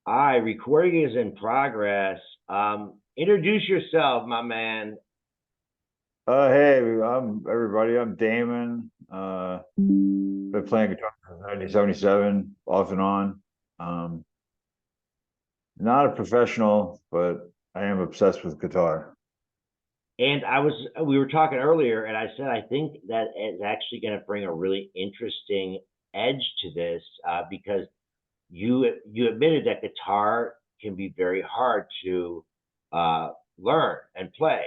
Hi, recording is in progress. Introduce yourself, my man. Hey, I'm everybody. I'm Damon. Been playing guitar since 1977, off and on. Um, Not a professional, but I am obsessed with guitar. And we were talking earlier, and I said I think that it's actually going to bring a really interesting edge to this because you admitted that guitar can be very hard to uh, learn and play,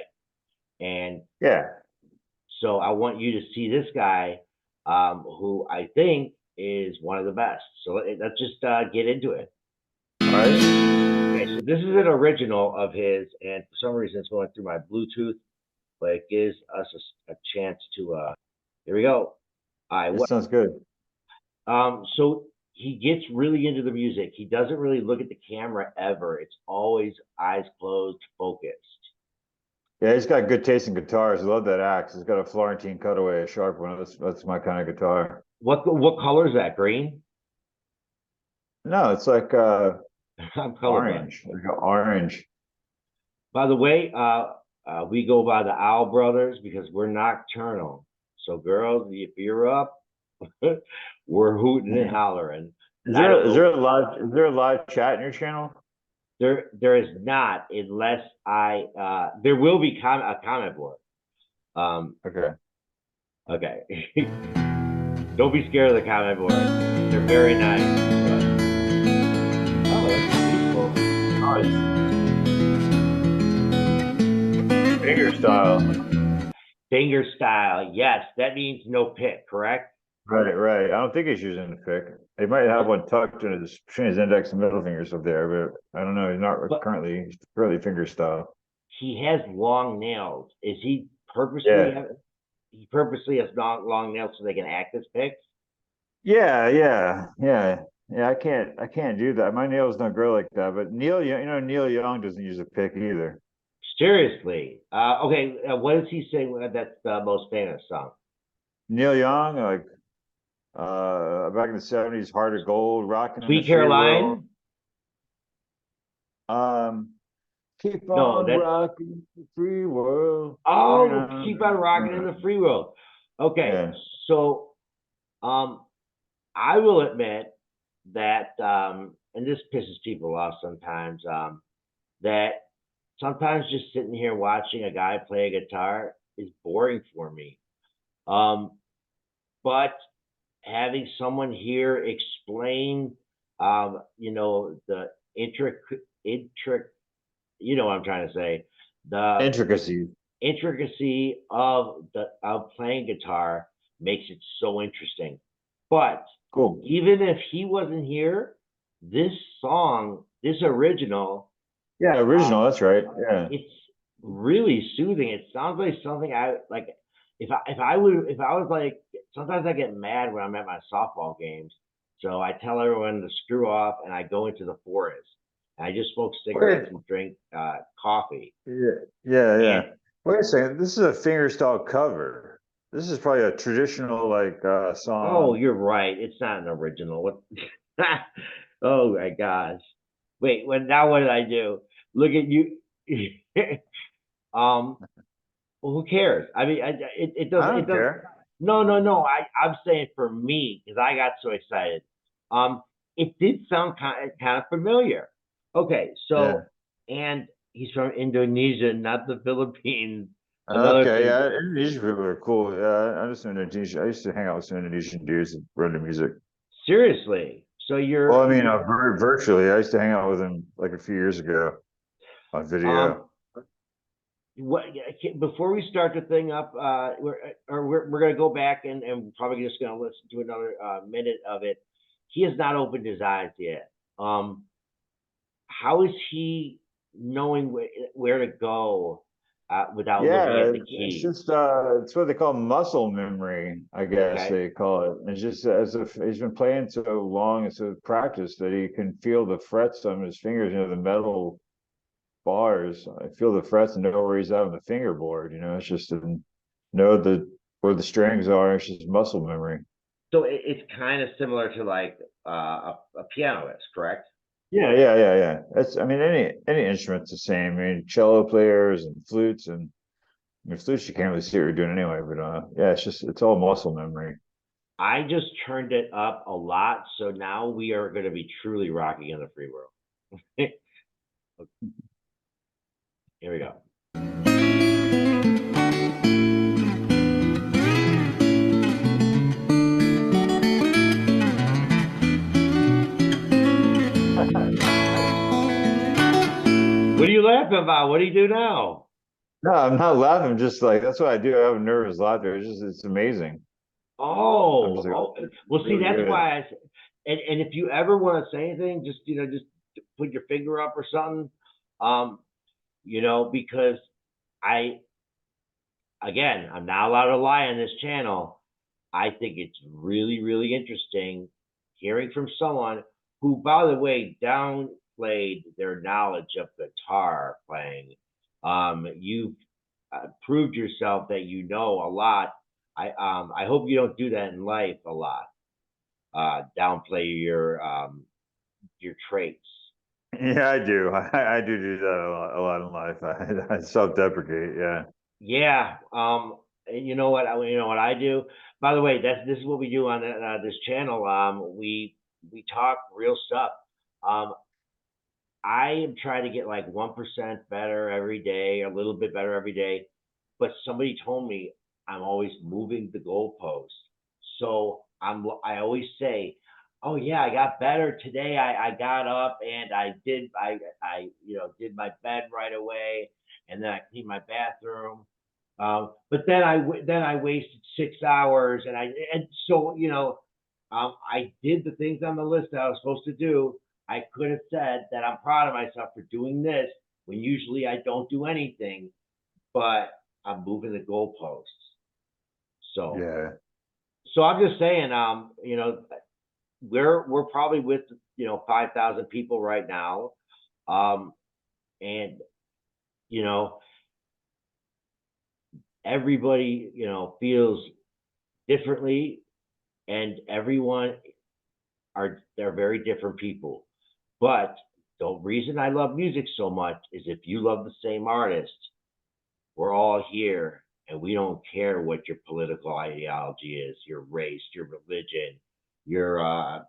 and Yeah. so I want you to see this guy, who I think is one of the best. So let's just get into it. All right. Okay, so this is an original of his, and for some reason it's going through my Bluetooth, but it gives us a chance to. Here we go. All right. This sounds good. So he gets really into the music. He doesn't really look at the camera ever. It's always eyes closed, focused. Yeah, he's got good taste in guitars. I love that axe. He's got a Florentine cutaway, a sharp one. That's my kind of guitar. What color is that? Green? No, it's like I'm colorblind. orange, like orange. By the way, we go by the Owl Brothers because we're nocturnal. So, girls, if you're up, we're hooting and hollering. And Is I there don't is know, there a live chat in your channel? there is not unless there will be a comment board. Um, Okay. okay, don't be scared of the comment board. They're very nice. Oh, that's peaceful. Nice. Fingerstyle. Finger style, yes, that means no pick, correct? Right, right. I don't think he's using the pick. He might have But one tucked in his between his index and middle fingers up there, but I don't know. He's not but he's currently finger style. he has long nails. Is Yeah. he purposely has long nails so they can act as picks? Yeah. I can't do that. My nails don't grow like that. But Neil Young doesn't use a pick either. Seriously. Okay, what does he say that's the most famous song? Neil Young, like back in the '70s, Heart of Gold, Rocking in the Sweet Free World. Caroline? Um, Keep No, on that rocking the free world. oh, keep on rocking in the free world. Okay, Yeah. so um I will admit that and this pisses people off sometimes, that sometimes just sitting here watching a guy play a guitar is boring for me. Um, but having someone here explain, the intric, you know what I'm trying to say, the Intricacies. intricacy of playing guitar makes it so interesting. But Cool. even if he wasn't here, this song, this original, Yeah, uh, original. That's right. Yeah. it's really soothing. It sounds like something I like. If I was like, sometimes I get mad when I'm at my softball games, so I tell everyone to screw off and I go into the forest and I just smoke cigarettes Wait. and drink coffee. Yeah. And Wait a second. This is a fingerstyle cover. This is probably a traditional like oh, song. you're right, it's not an original. What? Oh my gosh! Wait, what did I do? Look at you. um, Well, who cares? I mean, it I doesn't. It don't doesn't. care. No, no, no. I'm saying for me because I got so excited. Um, it did sound kind of familiar. Okay, Yeah. so and he's from Indonesia, not the Philippines. Another Okay. thing. Yeah. Indonesian people are cool. Yeah. I just Indonesia. I used to hang out with some Indonesian dudes that run the music. Seriously. So Well, I mean, you're virtually. I used to hang out with them like a few years ago on um video. what before we start the thing up, we're gonna go back and probably just gonna listen to another minute of it. He has not opened his eyes yet. How is he knowing where to go without looking at Yeah, the it's keys? just it's what they call muscle memory, I guess Okay. they call it. It's just as if he's been playing so long and so practiced that he can feel the frets on his fingers, the metal bars. I feel the frets and know where he's at on the fingerboard. It's just to know where the strings are. It's just muscle memory. So it's kind of similar to like a pianist, correct? Yeah. That's, I mean, any instrument's the same. I mean, cello players and flutes and I mean, flutes you can't really see what you're doing anyway. But yeah, it's all muscle memory. I just turned it up a lot, so now we are going to be truly rocking in the free world. Here we go. What are you laughing about? What do you do now? No, I'm not laughing. I'm just like that's what I do. I have a nervous laughter. It's amazing. I'm just Oh, like, oh, oh. it's Well, see, really that's good. why and if you ever want to say anything, just just put your finger up or something. Um, because I again, I'm not allowed to lie on this channel. I think it's really, really interesting hearing from someone who, by the way, downplayed their knowledge of guitar playing. You've proved yourself that you know a lot. I hope you don't do that in life a lot. Downplay your traits. Yeah, I do. I do that a lot in life. I self-deprecate. Yeah. Yeah. And you know what? You know what I do. By the way, this is what we do on this channel. We talk real stuff. Um, I am trying to get like 1% better every day, a little bit better every day. But somebody told me I'm always moving the goalpost. So I always say, "Oh yeah, I got better today. I got up and I did my bed right away, and then I cleaned my bathroom. But then I wasted 6 hours, and so I did the things on the list that I was supposed to do. I could have said that I'm proud of myself for doing this when usually I don't do anything, but I'm moving the goalposts. So Yeah. so I'm just saying, we're probably with 5,000 people right now, and you know everybody feels differently, and everyone they're very different people. But the reason I love music so much is if you love the same artist, we're all here and we don't care what your political ideology is, your race, your religion, your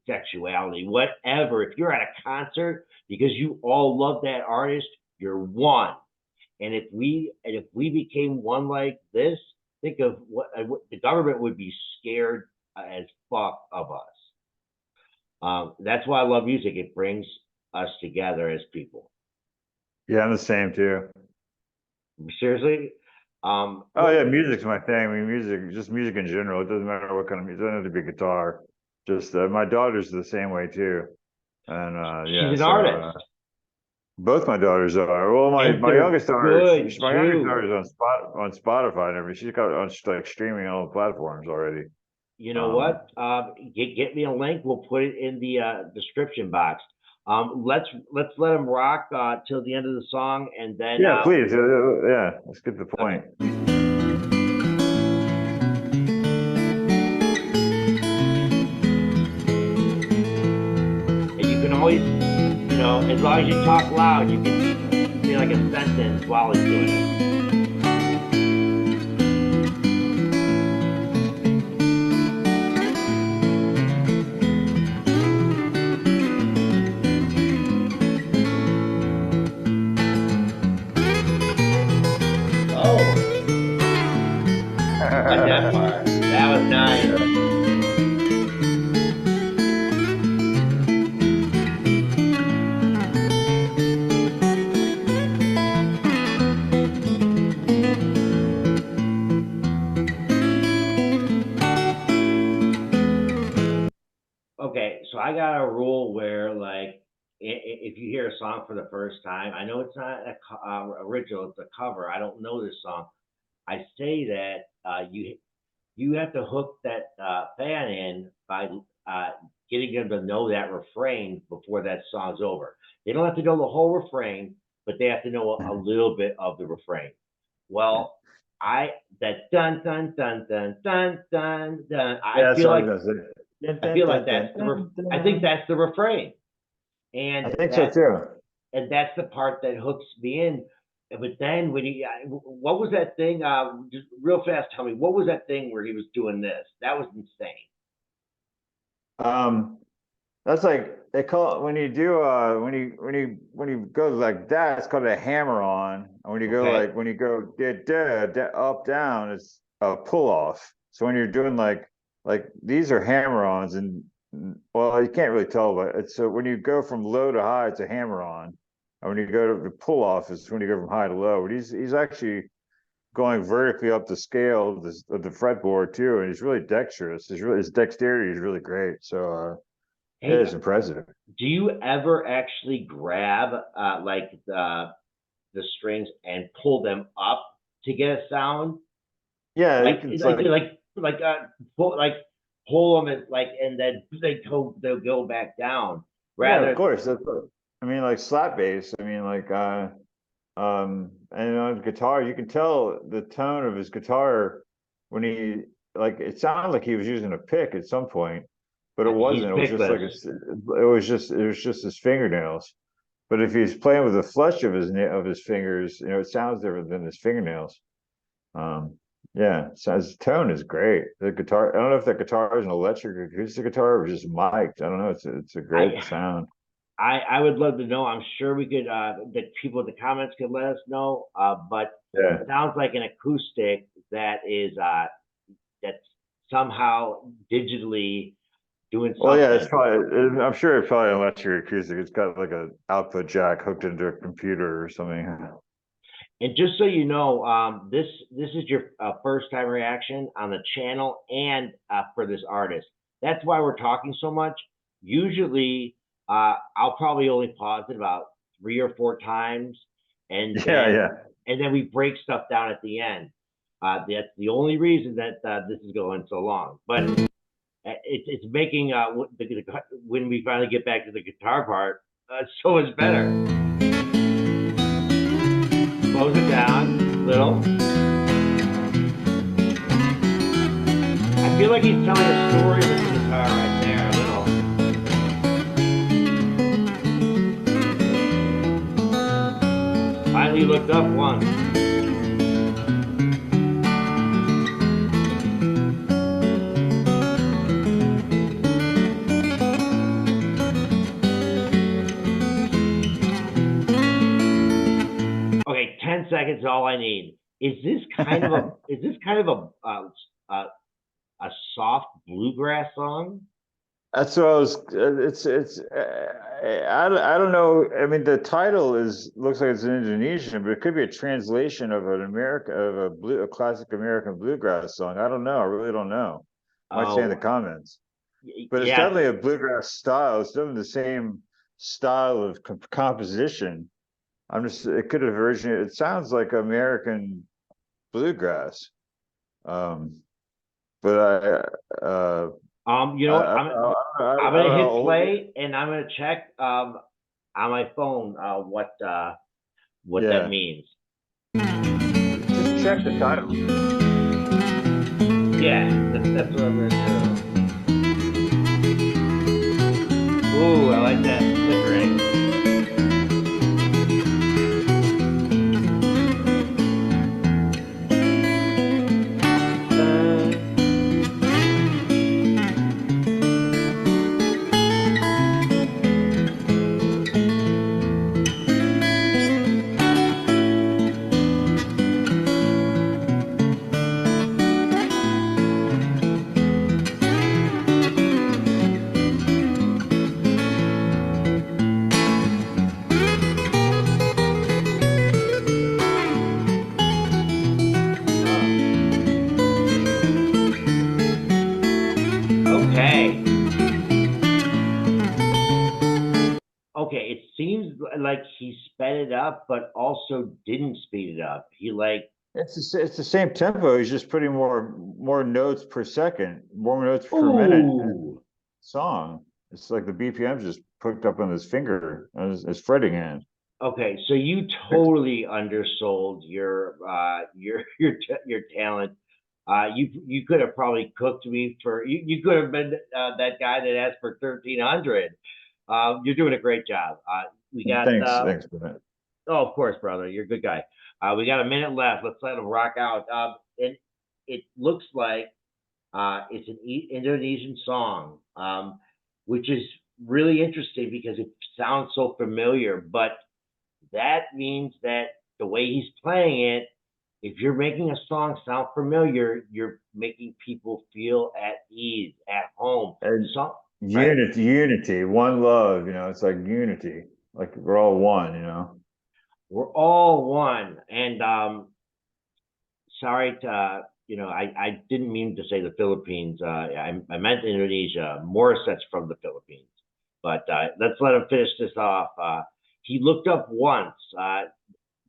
sexuality, whatever. If you're at a concert because you all love that artist, you're one. And if we became one like this, think of what the government would be scared as fuck of us. That's why I love music. It brings us together as people. Yeah, I'm the same too. Seriously. Oh Well, yeah, music's my thing. I mean, just music in general. It doesn't matter what kind of music. It doesn't have to be guitar. Just my daughters are the same way too. And she's yeah, an so artist, both my daughters are. Well, and my they're youngest daughter, good my youngest daughter too. is on Spotify and everything. She's got on like streaming on all the platforms already. You know Um, what? Get me a link. We'll put it in the description box. Let's let them rock till the end of the song, and then yeah, please. Yeah, let's get the okay. point. And you can always, as long as you talk loud, you can say like a sentence while he's doing it. Oh, got that part. That was nice. Okay, so I got a rule where, like, if you hear a song for the first time, I know it's not original; it's a cover. I don't know this song. I say that you have to hook that fan in by uh, getting them to know that refrain before that song's over. They don't have to know the whole refrain, but they have to know a little bit of the refrain. Well, I that dun dun dun dun dun dun dun. Yeah, that's what I was gonna say. Dun, I dun, feel like dun, dun, dun, I think dun. that's the refrain. and I think so that too. and that's the part that hooks me in. But then when he, what was that thing? Just real fast, tell me what was that thing where he was doing this? That was insane. Um, that's like they call it when you do when you go like that, it's called a hammer on. And when you go Okay, like when you go up down, it's a pull off. So when you're doing like these are hammer ons and well you can't really tell, but it's so when you go from low to high, it's a hammer on. And when you go to the pull off, is when you go from high to low. But he's actually going vertically up the scale of the fretboard too, and he's really dexterous. His dexterity is really great. So it hey, is impressive. do you ever actually grab like the strings and pull them up to get a sound? Yeah, you Like can. It's like like like like pull like pull them and like and then they'll go back down yeah, of rather. course. I mean, like slap bass. I mean, like and on guitar, you can tell the tone of his guitar when he like. It sounded like he was using a pick at some point, but it He's wasn't. It was just pickless. like it was just his fingernails. But if he's playing with the flesh of his fingers, it sounds different than his fingernails. Um, yeah, so his tone is great. The guitar, I don't know if that guitar is an electric acoustic guitar or just mic'd. I don't know. It's a great I sound. I would love to know. I'm sure we could that people in the comments could let us know. But it Yeah. sounds like an acoustic that is that's somehow digitally doing Well, yeah, something. I'm sure it's probably an electric acoustic. It's got like a output jack hooked into a computer or something. And just so you know, this is your first time reaction on the channel and for this artist. That's why we're talking so much. Usually, I'll probably only pause it about 3 or 4 times, and Yeah, then yeah. we break stuff down at the end. That's the only reason that this is going so long. But it's making when we finally get back to the guitar part so much better. Close it down, little. I feel like he's telling a story with the guitar right there, a little. Finally looked up once. Okay, 10 seconds is all I need. Is this kind of a soft bluegrass song? That's what I was. I don't know. I mean, the title looks like it's in Indonesian, but it could be a translation of a classic American bluegrass song. I don't know. I really don't know. Might say in the Oh, comments, but it's yeah. definitely a bluegrass style. It's definitely the same style of composition. It could have originated. It sounds like American bluegrass. Um, but You know what? I'm I gonna don't know how hit old. play and I'm gonna check on my phone what that Yeah, means. just check the title. Yeah, that's what I'm gonna do. Ooh, I like that flickering. Uh, huh. Okay. Okay, it seems like he sped it up, but also didn't speed it up. He like, It's the same tempo. He's just putting more notes per second, more notes per minute ooh. song. It's like the BPM just picked up on his finger, on his fretting hand. Okay, so you totally undersold your talent. You could have probably cooked me for you. You could have been that guy that asked for 1,300. You're doing a great job. We got Thanks for that. oh, of course, brother. You're a good guy. We got a minute left. Let's let him rock out. And it looks like it's an Indonesian song, which is really interesting because it sounds so familiar. But that means that the way he's playing it, if you're making a song sound familiar, you're making people feel at ease, at home. And So, right? unity, one love, it's like unity, like we're all one, We're all one. And sorry to, I didn't mean to say the Philippines. I meant Indonesia. Morissette's from the Philippines. But let's let him finish this off. He looked up once.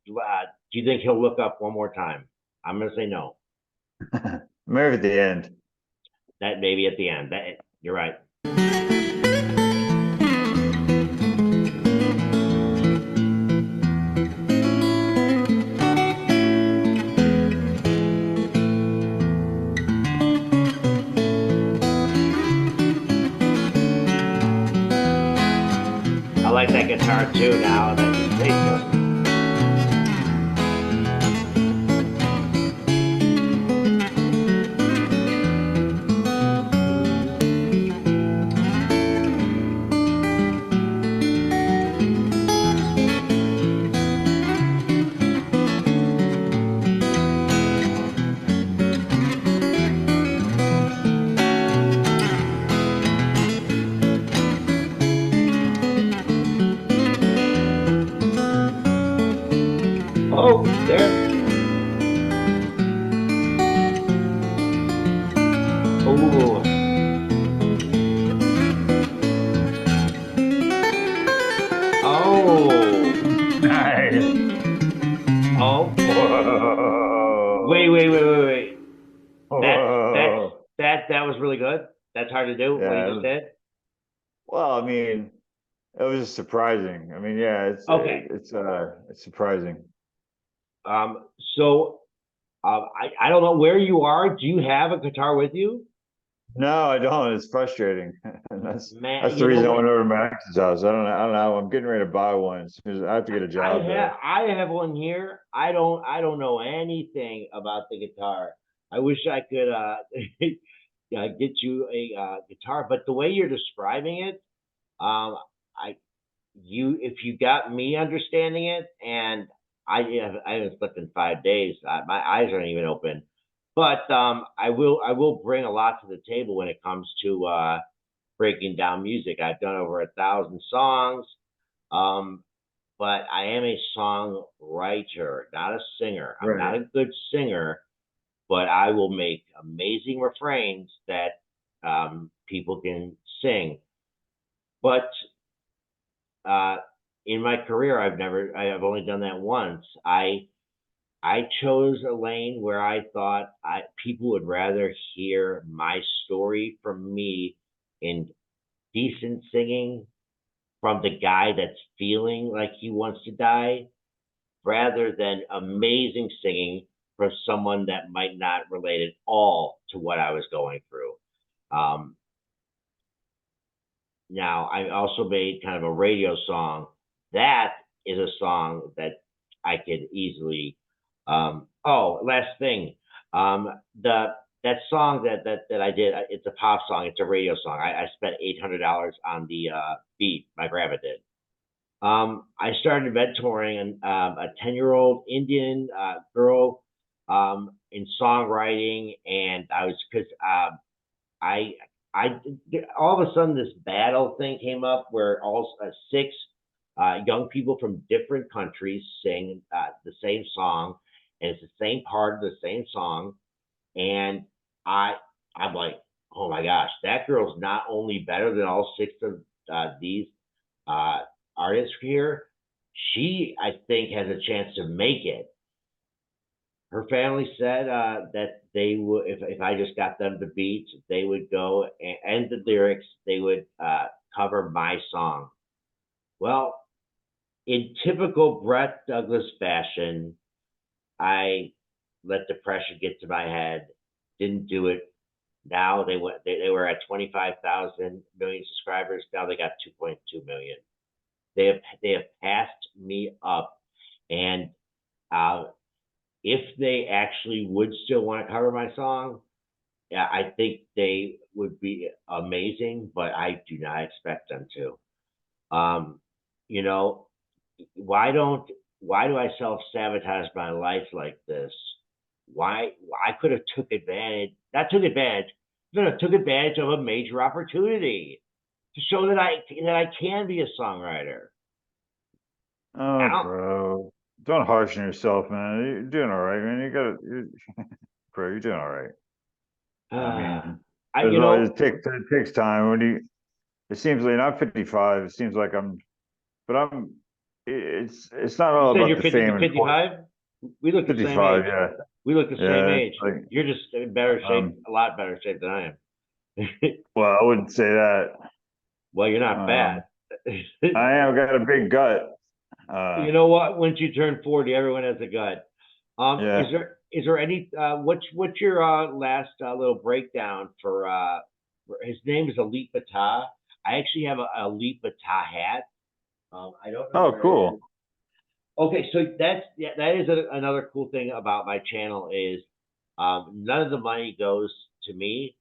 Do you think he'll look up one more time? I'm going to say no. Maybe at the end. That maybe at the end. You're right. I like that guitar too now that you say so. Oh, there. Oh, oh, Nice. oh. Wait, Whoa. wait, wait, wait, wait. That's Whoa. that was really good. That's hard to do. What you just Yeah. did. Well, I mean, it was just surprising. I mean, yeah, Okay. it's surprising. Um. So, I don't know where you are. Do you have a guitar with you? No, I don't. It's frustrating. And Man, that's the reason I went over to my ex's house. I don't know. I'm getting ready to buy one as soon as I have to get a job there. I have one here. I don't know anything about the guitar. I wish I could yeah, get you a guitar, but the way you're describing it, I if you got me understanding it, and I haven't slept in 5 days. My eyes aren't even open, but I will bring a lot to the table when it comes to breaking down music. I've done over 1,000 songs. Um, but I am a songwriter, not a singer. I'm not Right. a good singer, but I will make amazing refrains that people can sing. But uh, in my career, I have only done that once. I chose a lane where I thought people would rather hear my story from me in decent singing from the guy that's feeling like he wants to die rather than amazing singing from someone that might not relate at all to what I was going through. Um, Now, I also made kind of a radio song. That is a song that I could easily. Oh, last thing, the that song that I did, it's a pop song. It's a radio song. I spent $800 on the beat. My grandma did. I started mentoring a 10-year-old Indian girl in songwriting, and I was because I I all of a sudden this battle thing came up where all six young people from different countries sing the same song, and it's the same part of the same song, and I I'm like, oh my gosh, that girl's not only better than all six of these uh, artists here, she I think has a chance to make it. Her family said that they would, if I just got them the beats, they would go and the lyrics, they would cover my song. Well, in typical Brett Douglas fashion, I let the pressure get to my head, didn't do it. Now they were at 25,000 million subscribers. Now they got 2.2 million. They have passed me up, and uh, if they actually would still want to cover my song, yeah, I think they would be amazing, but I do not expect them to. Um, you know, why don't why do I self sabotage my life like this? Why I could have took advantage, not took advantage, could have took advantage of a major opportunity to show that I can be a songwriter. Oh, I bro, don't harsh on yourself, man. You're doing all right, man. Bro, you're doing all right. don't. I mean, I there's you always know it takes time. It seems like I'm 55. It seems like but it's not you all said about you're the 50 fame to and fortune. 55. We look the same 55, age. yeah, We look the same yeah. It's age. like, You're just in better shape, um, a lot better shape than I am. well, I wouldn't say that. Well, you're not fat. Um, I am got a big gut. You know what? Once you turn 40, everyone has a gut. Yeah. Is there any what's your last little breakdown for his name is Alip. I actually have a Alip hat. I don't know Oh, where it is. cool. Okay, so that is another cool thing about my channel is none of the money goes to me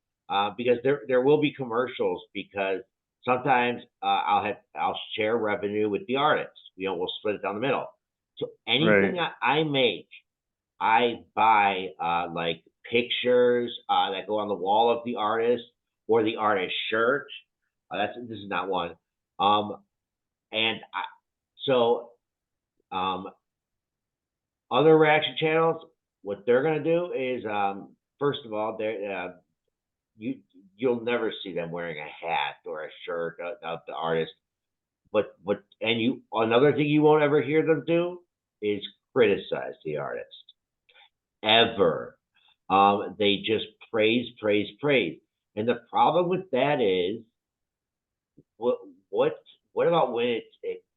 because there will be commercials because sometimes I'll share revenue with the artist. We'll split it down the middle. So anything Right. I make, I buy like pictures that go on the wall of the artist or the artist shirt. This is not one. Um, and so um, other reaction channels, what they're gonna do is first of all, you you'll never see them wearing a hat or a shirt of the artist. But and you another thing you won't ever hear them do is criticize the artist ever. They just praise, praise, praise. And the problem with that is what what what about when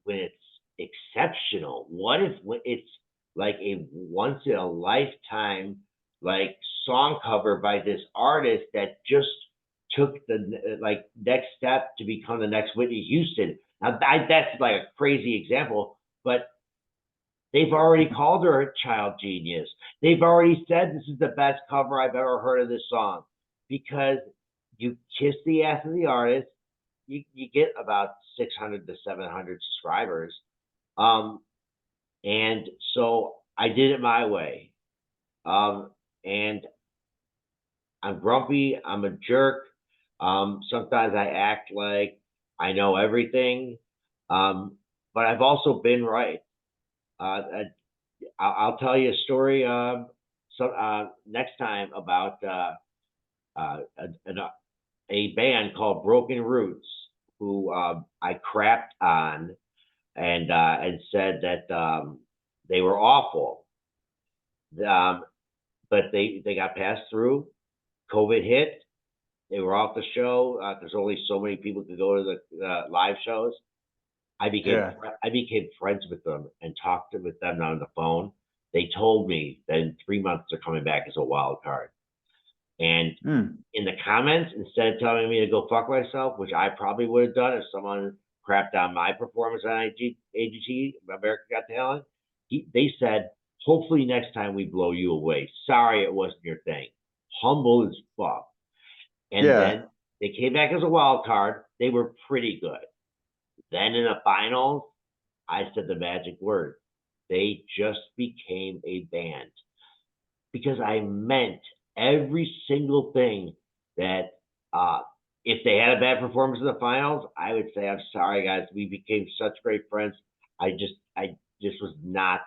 it's exceptional? What if when it's like a once in a lifetime like song cover by this artist that just took the like next step to become the next Whitney Houston? Now that's like a crazy example, but they've already called her a child genius. They've already said this is the best cover I've ever heard of this song because you kiss the ass of the artist, you get about 600 to 700 subscribers. Um, and so I did it my way. And I'm grumpy. I'm a jerk. Sometimes I act like I know everything. But I've also been right. Uh, I'll tell you a story next time about a band called Broken Roots, who I crapped on and said that they were awful. Um, but they got passed through. COVID hit. They were off the show. There's only so many people could go to the live shows. Yeah. I became friends with them and talked with them on the phone. They told me that in 3 months they're coming back as a wild card. And Hmm. in the comments, instead of telling me to go fuck myself, which I probably would have done if someone crapped on my performance on AGT, America Got Talent, they said, hopefully next time we blow you away. Sorry it wasn't your thing. Humble as fuck. And Yeah. then they came back as a wild card. They were pretty good. Then in the finals, I said the magic word. They just became a band because I meant every single thing that uh, if they had a bad performance in the finals, I would say, I'm sorry, guys. We became such great friends. I just was not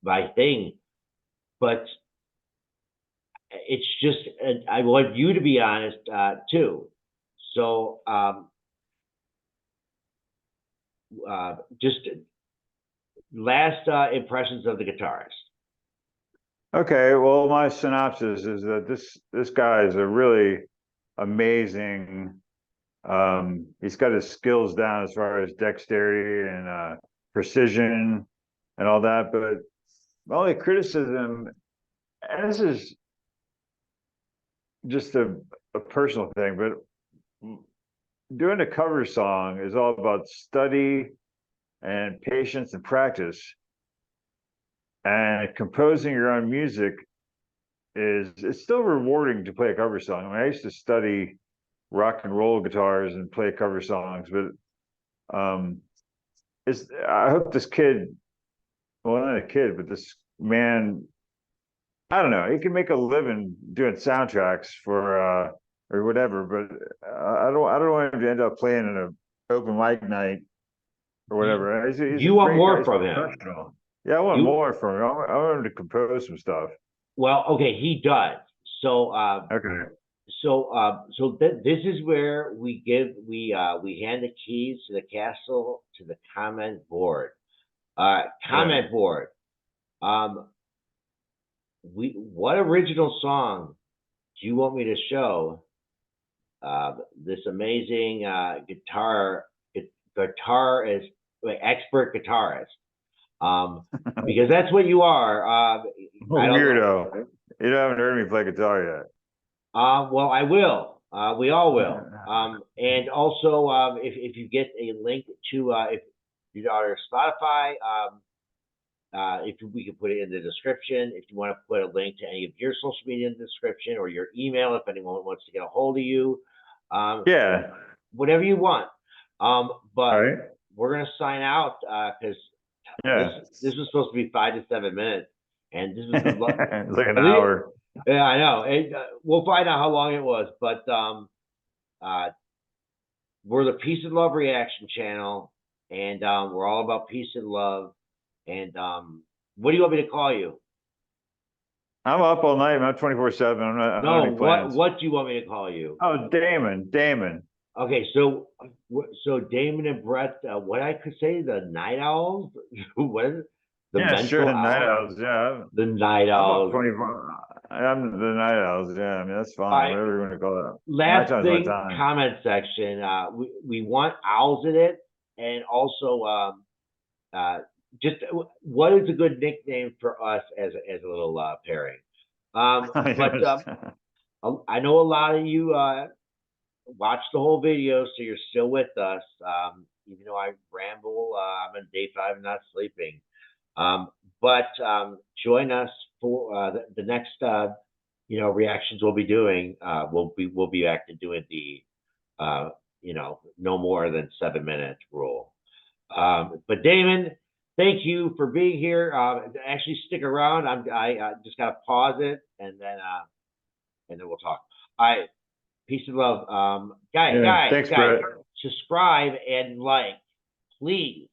my thing. But it's just, I want you to be honest too. So just last impressions of the guitarist. Okay. Well, my synopsis is that this guy is a really amazing. He's got his skills down as far as dexterity and precision and all that. But my only criticism, and this is just a personal thing, but doing a cover song is all about study and patience and practice. And composing your own music it's still rewarding to play a cover song. I mean, I used to study rock and roll guitars and play cover songs, but it's I hope this kid, well, not a kid, but this man, I don't know, he can make a living doing soundtracks for or whatever, but I don't want him to end up playing in an open mic night or whatever. He's a You want great guy, more he's a from him. professional. Yeah, I want You more from him. I want him to compose some stuff. well, okay, he does. So Okay. this is where we hand the keys to the castle to the comment board. Yeah. Comment board. Um, what original song do you want me to show? This amazing guitarist, expert guitarist. Because that's what you are. I don't know. Weirdo. You haven't heard me play guitar yet. Well, I will. We all will. And also, if you get a link to if you are Spotify, if we can put it in the description. If you want to put a link to any of your social media in the description or your email, if anyone wants to get a hold of you, Yeah. whatever you want. All But right. we're gonna sign out because Yeah. this was supposed to be 5 to 7 minutes, and this was It's like an at least, hour. yeah, I know. We'll find out how long it was, but uh, we're the Peace and Love Reaction channel, and we're all about peace and love. And what do you want me to call you? I'm up all night, man. I'm 24/7. I don't No, have any plans. what do you want me to call you? Oh, Damon. Damon. Okay, so Damon and Brett, what I could say, the Night Owls? What is it? The Yeah, sure. Mental The night Owls? owls. Yeah. The Night I'm up Owls. 24. I'm the night owls. Yeah. I mean, that's All fine. right, Whatever you want to call it. My last time's my thing, time. comment section. We want owls in it, and also just what is a good nickname for us as a little pairing. But I know a lot of you watch the whole video, so you're still with us. Even though I ramble, I'm on day 5, not sleeping. But join us for the next reactions we'll be doing. We'll be back to doing the no more than 7 minute rule. But Damon, thank you for being here. Actually, stick around. I just gotta pause it and then we'll talk. All right, peace and love. Yeah. Thanks, Guys, Brett. subscribe and like, please.